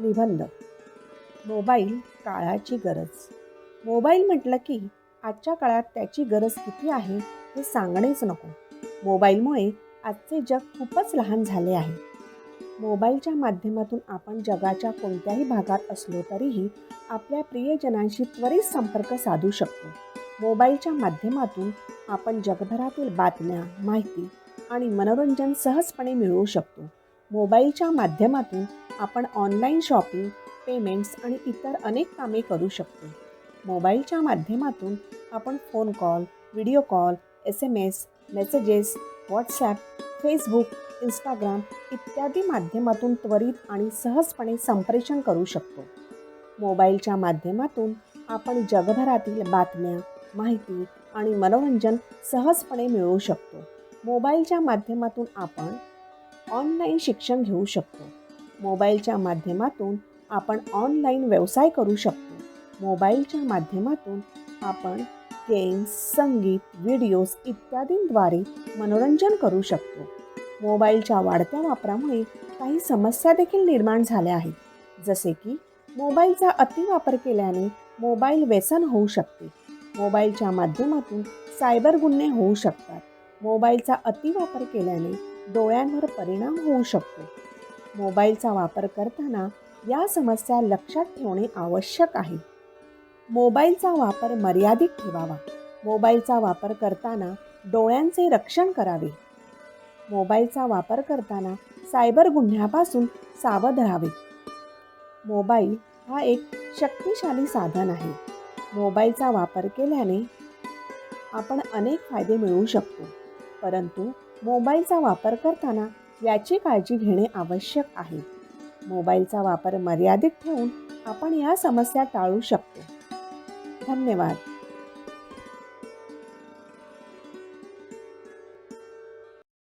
निबंध. मोबाईल काळाची गरज. मोबाईल म्हटलं की आजच्या काळात त्याची गरज किती आहे हे सांगणेच नको. मोबाईलमुळे आजचे जग खूपच लहान झाले आहे. मोबाईलच्या माध्यमातून आपण जगाच्या कोणत्याही भागात असलो तरीही आपल्या प्रियजनांशी त्वरित संपर्क साधू शकतो. मोबाईलच्या माध्यमातून आपण जगभरातील बातम्या, माहिती आणि मनोरंजन सहजपणे मिळवू शकतो. मोबाईलच्या माध्यमातून आपण ऑनलाईन शॉपिंग, पेमेंट्स आणि इतर अनेक कामे करू शकतो. मोबाईलच्या माध्यमातून आपण phone call, video call, SMS, messages, WhatsApp, Facebook, Instagram इत्यादी माध्यमातून त्वरित आणि सहजपणे संप्रेषण करू शकतो. मोबाईलच्या माध्यमातून आपण जगभरातील बातम्या, माहिती आणि मनोरंजन सहजपणे मिळवू शकतो. मोबाईलच्या माध्यमातून आपण ऑनलाईन शिक्षण घेऊ शकतो. मोबाईलच्या माध्यमातून आपण ऑनलाईन व्यवसाय करू शकतो. मोबाईलच्या माध्यमातून आपण गेम्स, संगीत, व्हिडिओज इत्यादींद्वारे मनोरंजन करू शकतो. मोबाईलच्या वाढत्या वापरामुळे काही समस्या देखील निर्माण झाल्या आहेत. जसे की मोबाईलचा अतिवापर केल्याने मोबाईल व्यसन होऊ शकते. मोबाईलच्या माध्यमातून सायबर गुन्हे होऊ शकतात. मोबाईलचा अतिवापर केल्याने डोळ्यांवर परिणाम होऊ शकतो. मोबाईलचा वापर करताना या समस्या लक्षात ठेवणे आवश्यक आहे. मोबाईलचा वापर मर्यादित ठेवावा. मोबाईलचा वापर करताना डोळ्यांचे रक्षण करावे. मोबाईलचा वापर करताना सायबर गुन्ह्यापासून सावध राहावे. मोबाईल हा एक शक्तिशाली साधन आहे. मोबाईलचा वापर केल्याने आपण अनेक फायदे मिळवू शकतो, परंतु मोबाईलचा वापर करताना याची काळजी घेणे आवश्यक आहे. मोबाईलचा वापर मर्यादित ठेवून आपण या समस्या टाळू शकतो. धन्यवाद.